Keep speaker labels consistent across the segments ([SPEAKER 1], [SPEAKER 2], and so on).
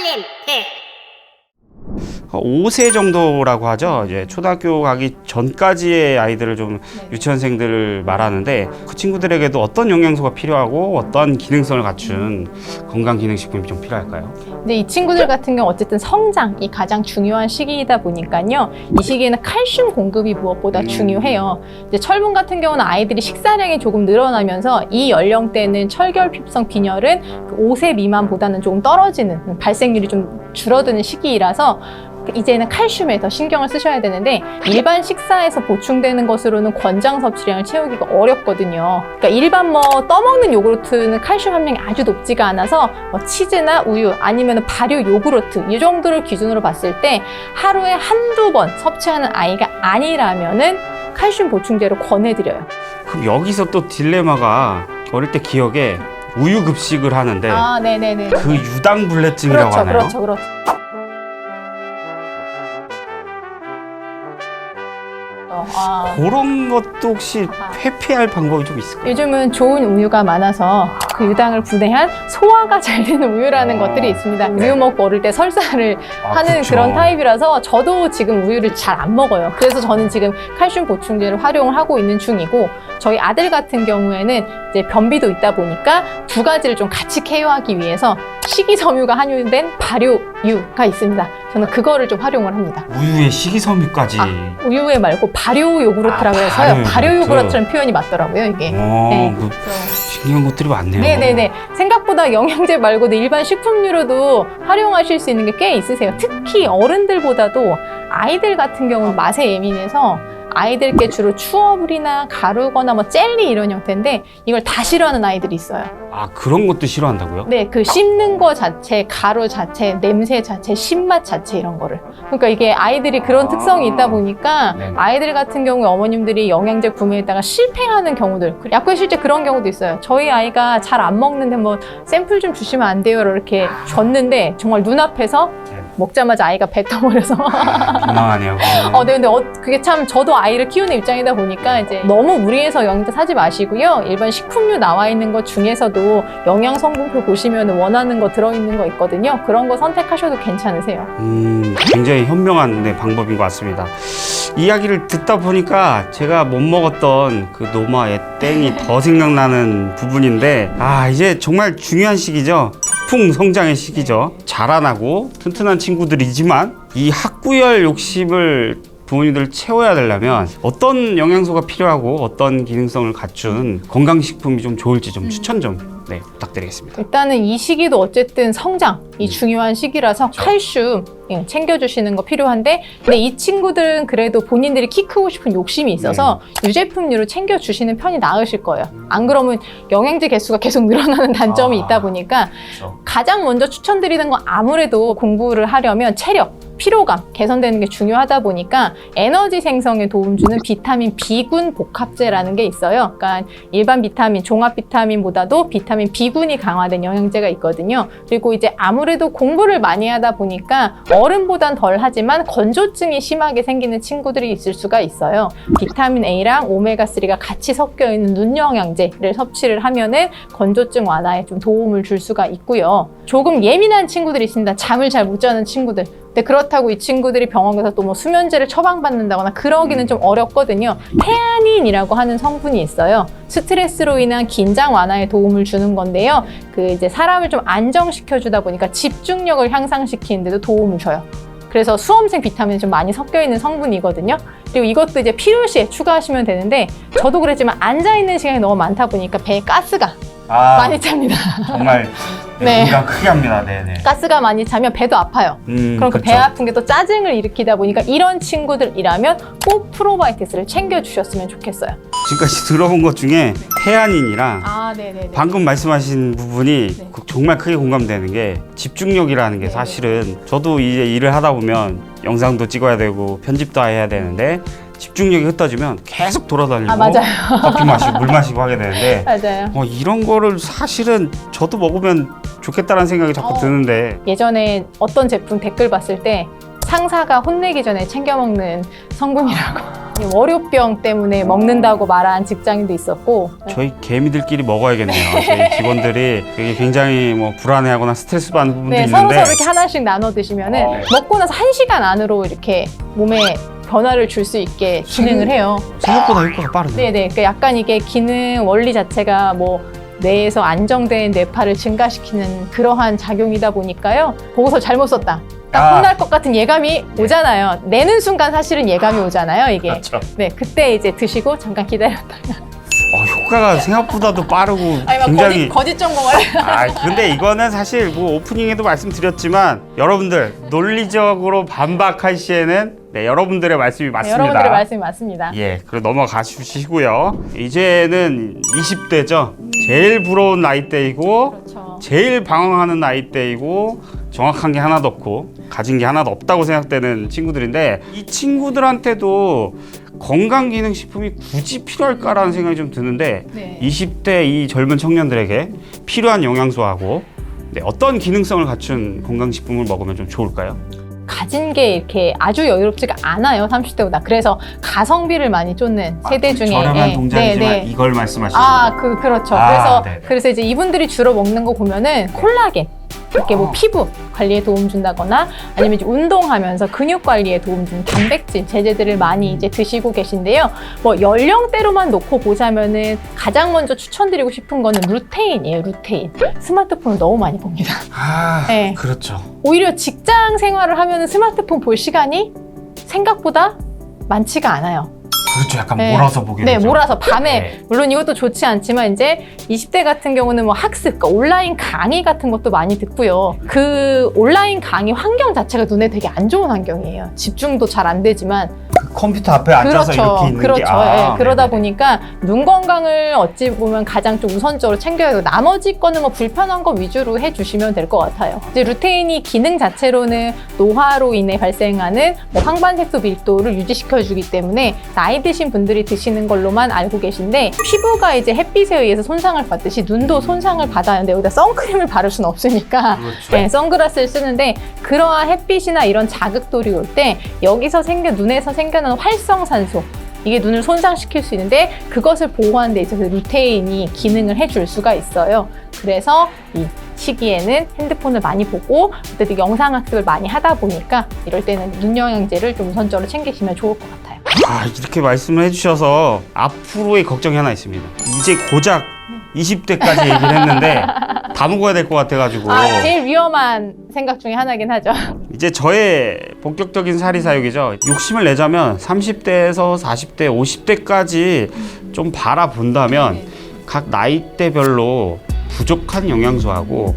[SPEAKER 1] 살림 팩.
[SPEAKER 2] 5세 정도라고 하죠. 이제 초등학교 가기 전까지의 아이들을 좀 유치원생들을 말하는데 그 친구들에게도 어떤 영양소가 필요하고 어떤 기능성을 갖춘 건강기능식품이 좀 필요할까요?
[SPEAKER 3] 근데 이 친구들 같은 경우 어쨌든 성장이 가장 중요한 시기이다 보니까요. 이 시기에는 칼슘 공급이 무엇보다 중요해요. 이제 철분 같은 경우는 아이들이 식사량이 조금 늘어나면서 이 연령대는 철결핍성 빈혈은 5세 미만보다는 조금 떨어지는 발생률이 좀 줄어드는 시기이라서 이제는 칼슘에 더 신경을 쓰셔야 되는데 일반 식사에서 보충되는 것으로는 권장 섭취량을 채우기가 어렵거든요. 그러니까 일반 떠먹는 요구르트는 칼슘 함량이 아주 높지가 않아서 치즈나 우유 아니면 발효 요구르트 이 정도를 기준으로 봤을 때 하루에 한두 번 섭취하는 아이가 아니라면은 칼슘 보충제로 권해드려요.
[SPEAKER 2] 그럼 여기서 또 딜레마가 어릴 때 기억에 우유 급식을 하는데
[SPEAKER 3] 네네네.
[SPEAKER 2] 그 유당불내증이라고
[SPEAKER 3] 그렇죠,
[SPEAKER 2] 하나요?
[SPEAKER 3] 그렇죠.
[SPEAKER 2] 그런 것도 혹시 회피할 방법이 좀 있을까요?
[SPEAKER 3] 요즘은 좋은 우유가 많아서 그 유당을 분해한 소화가 잘 되는 우유라는 것들이 있습니다. 우유 먹고 어릴 때 설사를 하는
[SPEAKER 2] 그쵸.
[SPEAKER 3] 그런 타입이라서 저도 지금 우유를 잘 안 먹어요. 그래서 저는 지금 칼슘 보충제를 활용을 하고 있는 중이고 저희 아들 같은 경우에는 이제 변비도 있다 보니까 두 가지를 좀 같이 케어하기 위해서 식이섬유가 함유된 발효유가 있습니다. 저는 그거를 좀 활용을 합니다.
[SPEAKER 2] 우유에 식이섬유까지.
[SPEAKER 3] 우유에 말고 발효 요구르트라고 해서요. 발효 요구르트라는 표현이 맞더라고요, 이게. 네.
[SPEAKER 2] 신기한 것들이 많네요.
[SPEAKER 3] 네네네. 생각보다 영양제 말고도 일반 식품류로도 활용하실 수 있는 게 꽤 있으세요. 특히 어른들보다도 아이들 같은 경우는 맛에 예민해서 아이들께 주로 추어물이나 가루거나 젤리 이런 형태인데 이걸 다 싫어하는 아이들이 있어요.
[SPEAKER 2] 그런 것도 싫어한다고요?
[SPEAKER 3] 네, 그 씹는 거 자체, 가루 자체, 냄새 자체, 신맛 자체 이런 거를. 그러니까 이게 아이들이 그런 특성이 있다 보니까
[SPEAKER 2] 네네.
[SPEAKER 3] 아이들 같은 경우에 어머님들이 영양제 구매했다가 실패하는 경우들. 약국에 실제 그런 경우도 있어요. 저희 아이가 잘 안 먹는데 샘플 좀 주시면 안 돼요? 이렇게 줬는데 정말 눈앞에서 먹자마자 아이가 뱉어버려서.
[SPEAKER 2] 민망하네요.
[SPEAKER 3] 근데 그게 참 저도 아이를 키우는 입장이다 보니까 이제 너무 무리해서 영양제 사지 마시고요. 일반 식품류 나와 있는 것 중에서도 영양 성분표 보시면 원하는 거 들어있는 거 있거든요. 그런 거 선택하셔도 괜찮으세요.
[SPEAKER 2] 굉장히 현명한 방법인 것 같습니다. 이야기를 듣다 보니까 제가 못 먹었던 그 노마의 땡이 더 생각나는 부분인데 이제 정말 중요한 시기죠. 폭풍 성장의 시기죠. 자라나고 튼튼한 친구들이지만 이 학구열 욕심을 부모님들 채워야 되려면 어떤 영양소가 필요하고 어떤 기능성을 갖춘 건강식품이 좀 좋을지 좀 추천 좀 부탁드리겠습니다.
[SPEAKER 3] 일단은 이 시기도 어쨌든 성장이 중요한 시기라서 칼슘 챙겨주시는 거 필요한데 근데 이 친구들은 그래도 본인들이 키 크고 싶은 욕심이 있어서 유제품류를 챙겨주시는 편이 나으실 거예요. 안 그러면 영양제 개수가 계속 늘어나는 단점이 있다 보니까
[SPEAKER 2] 그렇죠.
[SPEAKER 3] 가장 먼저 추천드리는 건 아무래도 공부를 하려면 체력, 피로감 개선되는 게 중요하다 보니까 에너지 생성에 도움 주는 비타민 B군 복합제라는 게 있어요. 그러니까 일반 비타민, 종합 비타민보다도 비타민 B군이 강화된 영양제가 있거든요. 그리고 이제 아무래도 공부를 많이 하다 보니까 어른보단 덜 하지만 건조증이 심하게 생기는 친구들이 있을 수가 있어요. 비타민 A랑 오메가3가 같이 섞여 있는 눈 영양제를 섭취를 하면은 건조증 완화에 좀 도움을 줄 수가 있고요. 조금 예민한 친구들이 있습니다. 잠을 잘 못 자는 친구들. 근데 그렇다고 이 친구들이 병원 가서 또 수면제를 처방받는다거나 그러기는 좀 어렵거든요. 테아닌이라고 하는 성분이 있어요. 스트레스로 인한 긴장 완화에 도움을 주는 건데요. 이제 사람을 좀 안정시켜 주다 보니까 집중력을 향상시키는 데도 도움을 줘요. 그래서 수험생 비타민이 좀 많이 섞여 있는 성분이거든요. 그리고 이것도 이제 필요시에 추가하시면 되는데 저도 그랬지만 앉아있는 시간이 너무 많다 보니까 배에 가스가 많이 찹니다.
[SPEAKER 2] 정말 공감 크게 합니다. 네네.
[SPEAKER 3] 가스가 많이 차면 배도 아파요. 그럼 그 배 아픈 게 또 짜증을 일으키다 보니까 이런 친구들이라면 꼭 프로바이오틱스를 챙겨주셨으면 좋겠어요.
[SPEAKER 2] 지금까지 들어본 것 중에 태아닌이랑
[SPEAKER 3] 네네네.
[SPEAKER 2] 방금 말씀하신 부분이 정말 크게 공감되는 게 집중력이라는 게 사실은 저도 이제 일을 하다 보면 영상도 찍어야 되고 편집도 해야 되는데 집중력이 흩어지면 계속 돌아다니고
[SPEAKER 3] 맞아요.
[SPEAKER 2] 커피 마시고 물 마시고 하게 되는데
[SPEAKER 3] 맞아요.
[SPEAKER 2] 이런 거를 사실은 저도 먹으면 좋겠다는 생각이 자꾸 드는데
[SPEAKER 3] 예전에 어떤 제품 댓글 봤을 때 상사가 혼내기 전에 챙겨 먹는 성분이라고 월요병 때문에 먹는다고 말한 직장인도 있었고.
[SPEAKER 2] 저희 개미들끼리 먹어야겠네요. 저희 직원들이 되게 굉장히 뭐 불안해하거나 스트레스 받는 부분도
[SPEAKER 3] 네,
[SPEAKER 2] 있는데
[SPEAKER 3] 서로 이렇게 하나씩 나눠 드시면은 먹고 나서 1시간 안으로 이렇게 몸에 변화를 줄 수 있게 진행을 해요.
[SPEAKER 2] 생각보다 효과가 빠르네요.
[SPEAKER 3] 네네. 그러니까 약간 이게 기능 원리 자체가 뭐 뇌에서 안정된 뇌파를 증가시키는 그러한 작용이다 보니까요. 보고서 잘못 썼다. 딱 혼날 것 같은 예감이 오잖아요. 내는 순간 사실은 예감이 오잖아요, 이게.
[SPEAKER 2] 그렇죠.
[SPEAKER 3] 네, 그때 이제 드시고 잠깐 기다렸다가.
[SPEAKER 2] 효과가 생각보다도 빠르고
[SPEAKER 3] 아니, 막
[SPEAKER 2] 굉장히
[SPEAKER 3] 거짓 정보를.
[SPEAKER 2] 근데 이거는 사실 뭐 오프닝에도 말씀드렸지만 여러분들 논리적으로 반박할 시에는 여러분들의 말씀이 맞습니다.
[SPEAKER 3] 여러분들의 말씀이 맞습니다.
[SPEAKER 2] 예, 그럼 넘어가 주시고요. 이제는 20대죠. 제일 부러운 나이대이고
[SPEAKER 3] 그렇죠.
[SPEAKER 2] 제일 방황하는 나이대이고 정확한 게 하나도 없고 가진 게 하나도 없다고 생각되는 친구들인데 이 친구들한테도 건강기능식품이 굳이 필요할까라는 생각이 좀 드는데
[SPEAKER 3] 네.
[SPEAKER 2] 20대 이 젊은 청년들에게 필요한 영양소하고 어떤 기능성을 갖춘 건강식품을 먹으면 좀 좋을까요?
[SPEAKER 3] 가진 게 이렇게 아주 여유롭지가 않아요, 30대보다. 그래서 가성비를 많이 쫓는 세대 중에.
[SPEAKER 2] 저렴한
[SPEAKER 3] 예,
[SPEAKER 2] 동작이지만
[SPEAKER 3] 네, 네.
[SPEAKER 2] 이걸 말씀하시는 거죠?
[SPEAKER 3] 그렇죠.
[SPEAKER 2] 네.
[SPEAKER 3] 그래서 이제 이분들이 주로 먹는 거 보면은 콜라겐. 이렇게 뭐 피부 관리에 도움 준다거나 아니면 이제 운동하면서 근육 관리에 도움 주는 단백질 제제들을 많이 이제 드시고 계신데요. 뭐 연령대로만 놓고 보자면은 가장 먼저 추천드리고 싶은 거는 루테인이에요, 루테인. 스마트폰을 너무 많이 봅니다. 네.
[SPEAKER 2] 그렇죠.
[SPEAKER 3] 오히려 직장 생활을 하면은 스마트폰 볼 시간이 생각보다 많지가 않아요.
[SPEAKER 2] 그렇죠. 약간
[SPEAKER 3] 네.
[SPEAKER 2] 몰아서 보게
[SPEAKER 3] 네,
[SPEAKER 2] 되죠.
[SPEAKER 3] 몰아서 밤에.
[SPEAKER 2] 네.
[SPEAKER 3] 물론 이것도 좋지 않지만 이제 20대 같은 경우는 뭐 학습, 그러니까 온라인 강의 같은 것도 많이 듣고요. 그 온라인 강의 환경 자체가 눈에 되게 안 좋은 환경이에요. 집중도 잘 안 되지만.
[SPEAKER 2] 그 컴퓨터 앞에 앉아서 이렇게 있는
[SPEAKER 3] 그렇죠.
[SPEAKER 2] 게
[SPEAKER 3] 예, 그러다
[SPEAKER 2] 네네.
[SPEAKER 3] 보니까 눈 건강을 어찌 보면 가장 좀 우선적으로 챙겨야 되고 나머지 거는 뭐 불편한 거 위주로 해주시면 될 것 같아요. 이제 루테인이 기능 자체로는 노화로 인해 발생하는 뭐 황반색소 밀도를 유지시켜주기 때문에 나이 드신 분들이 드시는 걸로만 알고 계신데 피부가 이제 햇빛에 의해서 손상을 받듯이 눈도 손상을 받아야 하는데 여기다 선크림을 바를 수는 없으니까
[SPEAKER 2] 그렇죠.
[SPEAKER 3] 네, 선글라스를 쓰는데 그러한 햇빛이나 이런 자극돌이 올 때 여기서 눈에서 생겨나는 활성산소 이게 눈을 손상시킬 수 있는데 그것을 보호하는 데 있어서 루테인이 기능을 해줄 수가 있어요. 그래서 이 시기에는 핸드폰을 많이 보고 어쨌든 영상학습을 많이 하다 보니까 이럴 때는 눈 영양제를 좀 우선적으로 챙기시면 좋을 것 같아요.
[SPEAKER 2] 이렇게 말씀을 해주셔서 앞으로의 걱정이 하나 있습니다. 이제 고작 20대까지 얘기를 했는데 다 먹어야 될 것 같아가지고
[SPEAKER 3] 제일 위험한 생각 중에 하나긴 하죠.
[SPEAKER 2] 이제 저의 본격적인 사리 사욕이죠. 욕심을 내자면 30대에서 40대, 50대까지 좀 바라본다면 각 나이대별로 부족한 영양소하고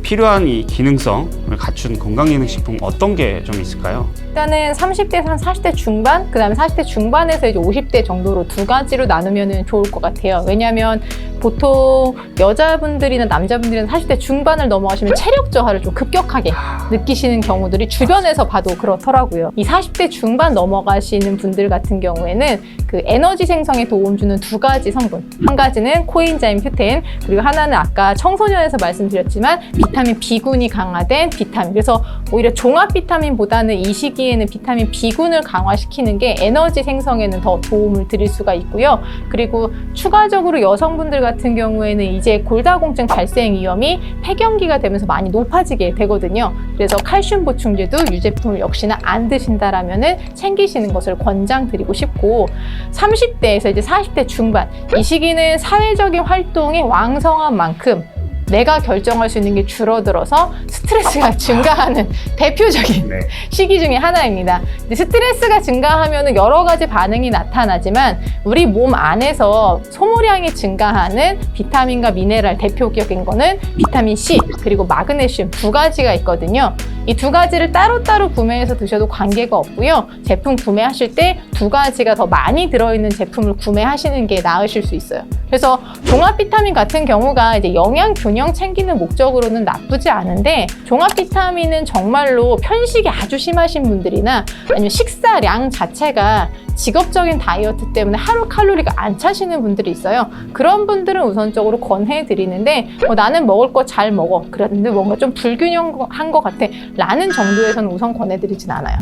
[SPEAKER 2] 필요한 이 기능성을 갖춘 건강기능식품 어떤 게 좀 있을까요?
[SPEAKER 3] 일단은 30대에서 한 40대 중반, 그 다음에 40대 중반에서 이제 50대 정도로 두 가지로 나누면 좋을 것 같아요. 왜냐하면 보통 여자분들이나 남자분들은 40대 중반을 넘어가시면 체력 저하를 좀 급격하게 느끼시는 경우들이 주변에서 봐도 그렇더라고요. 이 40대 중반 넘어가시는 분들 같은 경우에는 그 에너지 생성에 도움 주는 두 가지 성분. 한 가지는 코엔자임 큐텐, 그리고 하나는 아까 청소년에서 말씀드렸지만 비타민 B군이 강화된 비타민. 그래서 오히려 종합 비타민보다는 이 시기에는 비타민 B군을 강화시키는 게 에너지 생성에는 더 도움을 드릴 수가 있고요. 그리고 추가적으로 여성분들 같은 경우에는 이제 골다공증 발생 위험이 폐경기가 되면서 많이 높아지게 되거든요. 그래서 칼슘 보충제도 유제품을 역시나 안 드신다라면은 챙기시는 것을 권장드리고 싶고 30대에서 이제 40대 중반 이 시기는 사회적인 활동이 왕성한 만큼 내가 결정할 수 있는 게 줄어들어서 스트레스가 증가하는 대표적인 시기 중에 하나입니다. 근데 스트레스가 증가하면 여러 가지 반응이 나타나지만 우리 몸 안에서 소모량이 증가하는 비타민과 미네랄 대표적인 거는 비타민 C 그리고 마그네슘 두 가지가 있거든요. 이 두 가지를 따로따로 구매해서 드셔도 관계가 없고요. 제품 구매하실 때 두 가지가 더 많이 들어있는 제품을 구매하시는 게 나으실 수 있어요. 그래서 종합 비타민 같은 경우가 이제 영양 균형 챙기는 목적으로는 나쁘지 않은데 종합 비타민은 정말로 편식이 아주 심하신 분들이나 아니면 식사량 자체가 직업적인 다이어트 때문에 하루 칼로리가 안 차시는 분들이 있어요. 그런 분들은 우선적으로 권해드리는데 나는 먹을 거 잘 먹어. 그런데 뭔가 좀 불균형한 것 같아. 라는 정도에서는 우선 권해드리진 않아요.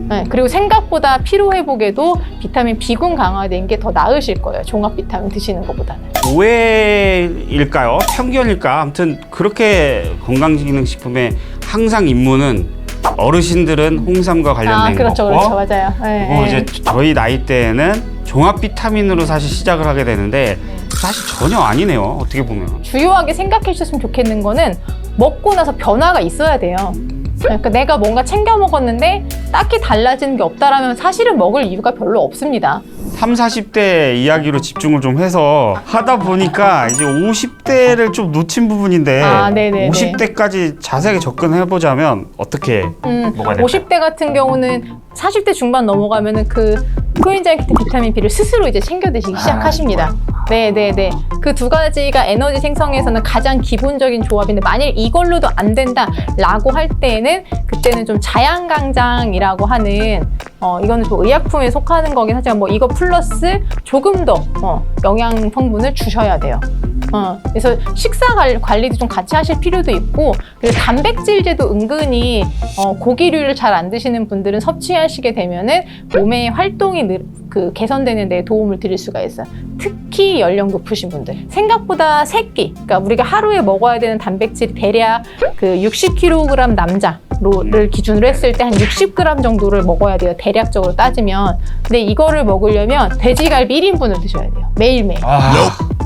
[SPEAKER 3] 네, 그리고 생각보다 피로회복에도 비타민 B군 강화된 게 더 나으실 거예요. 종합 비타민 드시는 것보다는.
[SPEAKER 2] 오해일까요? 편견일까? 아무튼 그렇게 건강기능식품에 항상 입문은 어르신들은 홍삼과 관련된
[SPEAKER 3] 그렇죠,
[SPEAKER 2] 거고
[SPEAKER 3] 그렇죠, 맞아요. 네,
[SPEAKER 2] 그리고
[SPEAKER 3] 네.
[SPEAKER 2] 이제 저희 나이 때는 종합 비타민으로 사실 시작을 하게 되는데 사실 전혀 아니네요. 어떻게 보면.
[SPEAKER 3] 주요하게 생각해 주셨으면 좋겠는 거는 먹고 나서 변화가 있어야 돼요. 그러니까 내가 뭔가 챙겨 먹었는데 딱히 달라지는 게 없다라면 사실은 먹을 이유가 별로 없습니다.
[SPEAKER 2] 30, 40대 이야기로 집중을 좀 해서 하다 보니까 이제 50대를 좀 놓친 부분인데
[SPEAKER 3] 네네네.
[SPEAKER 2] 50대까지 자세하게 접근해보자면 어떻게 뭐가 될까요?
[SPEAKER 3] 50대 같은 경우는 40대 중반 넘어가면은 그 코엔자임 Q10 비타민 B를 스스로 이제 챙겨 드시기 시작하십니다. 네네네. 그 두 가지가 에너지 생성에서는 가장 기본적인 조합인데 만일 이걸로도 안 된다라고 할 때에는 그때는 좀 자양강장이라고 하는 이거는 좀 의약품에 속하는 거긴 하지만 뭐 이거 플러스 조금 더 영양 성분을 주셔야 돼요. 그래서 식사 관리도 좀 같이 하실 필요도 있고 그리고 단백질제도 은근히 고기류를 잘 안 드시는 분들은 섭취하시게 되면은 몸의 활동이 개선되는 데 도움을 드릴 수가 있어요. 특히 연령 높으신 분들. 생각보다 새끼, 그러니까 우리가 하루에 먹어야 되는 단백질이 대략 그 60kg 남자를 기준으로 했을 때 한 60g 정도를 먹어야 돼요. 대략적으로 따지면. 근데 이거를 먹으려면 돼지갈비 1인분을 드셔야 돼요. 매일매일.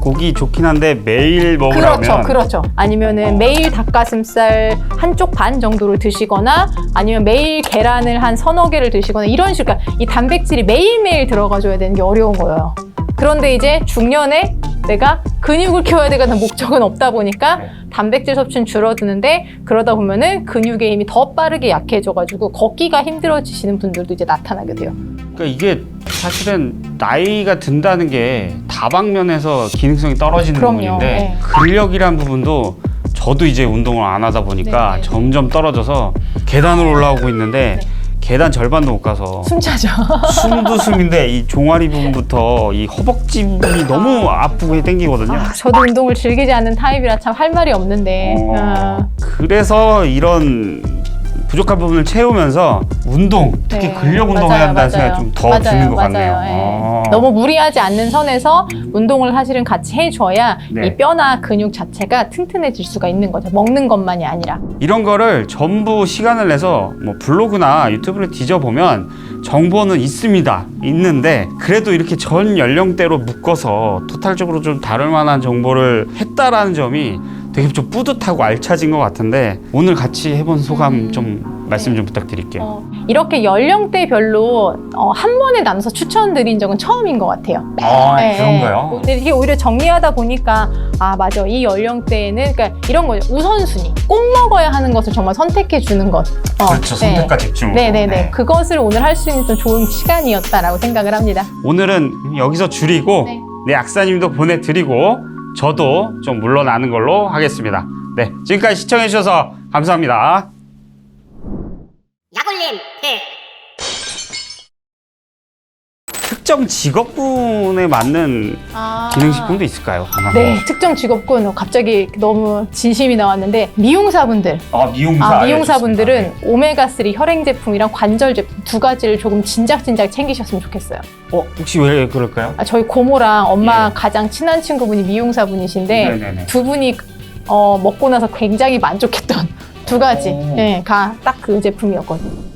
[SPEAKER 2] 고기 좋긴 한데 매일 먹으려면
[SPEAKER 3] 그렇죠. 아니면은 매일 닭가슴살 한쪽 반 정도를 드시거나 아니면 매일 계란을 한 서너 개를 드시거나 이런 식으로 그러니까 이 단백질이 매일매일 들어가줘야 되는 게 어려운 거예요. 그런데 이제 중년에 내가 근육을 키워야 되는 목적은 없다 보니까 단백질 섭취는 줄어드는데 그러다 보면은 근육의 힘이 더 빠르게 약해져가지고 걷기가 힘들어지시는 분들도 이제 나타나게 돼요.
[SPEAKER 2] 그러니까 이게 사실은 나이가 든다는 게 다방면에서 기능성이 떨어지는
[SPEAKER 3] 그럼요.
[SPEAKER 2] 부분인데
[SPEAKER 3] 네.
[SPEAKER 2] 근력이란 부분도 저도 이제 운동을 안 하다 보니까
[SPEAKER 3] 네.
[SPEAKER 2] 점점 떨어져서 계단을 올라오고 있는데 계단 절반도 못 가서
[SPEAKER 3] 숨 차죠.
[SPEAKER 2] 숨도 숨인데 이 종아리 부분부터 이 허벅지 부분이 너무 아프고 땡기거든요.
[SPEAKER 3] 저도 운동을 즐기지 않는 타입이라 참 할 말이 없는데
[SPEAKER 2] 그래서 이런 부족한 부분을 채우면서 운동, 특히 근력 운동해야 한다는 생각이 좀 더 드는 것 같네요.
[SPEAKER 3] 너무 무리하지 않는 선에서 운동을 사실은 같이 해줘야
[SPEAKER 2] 네.
[SPEAKER 3] 이 뼈나 근육 자체가 튼튼해질 수가 있는 거죠. 먹는 것만이 아니라.
[SPEAKER 2] 이런 거를 전부 시간을 내서 뭐 블로그나 유튜브를 뒤져보면 정보는 있는데 그래도 이렇게 전 연령대로 묶어서 토탈적으로 좀 다룰 만한 정보를 했다라는 점이 되게 좀 뿌듯하고 알차진 것 같은데 오늘 같이 해본 소감 좀 말씀 좀 부탁드릴게요.
[SPEAKER 3] 이렇게 연령대별로 한 번에 나눠서 추천드린 적은 처음인 것 같아요.
[SPEAKER 2] 그런가요?
[SPEAKER 3] 근데 이게 오히려 정리하다 보니까 맞아. 이 연령대에는 그러니까 이런 거죠. 우선순위. 꼭 먹어야 하는 것을 정말 선택해 주는 것.
[SPEAKER 2] 그렇죠. 선택과 집중.
[SPEAKER 3] 네네네. 그것을 오늘 할 수 있는 좀 좋은 시간이었다라고 생각을 합니다.
[SPEAKER 2] 오늘은 여기서 줄이고 네, 약사님도 보내드리고 저도 좀 물러나는 걸로 하겠습니다. 네, 지금까지 시청해주셔서 감사합니다.
[SPEAKER 1] 약올림 팩
[SPEAKER 2] 특정 직업군에 맞는 기능식품도 있을까요?
[SPEAKER 3] 네, 특정 직업군 갑자기 너무 진심이 나왔는데 미용사분들. 미용사분들은 오메가3 혈행 제품이랑 관절 제품 두 가지를 조금 진작 챙기셨으면 좋겠어요.
[SPEAKER 2] 혹시 왜 그럴까요?
[SPEAKER 3] 저희 고모랑 엄마 가장 친한 친구분이 미용사분이신데
[SPEAKER 2] 네네네.
[SPEAKER 3] 두 분이 먹고 나서 굉장히 만족했던 두 가지 가 딱 그 제품이었거든요.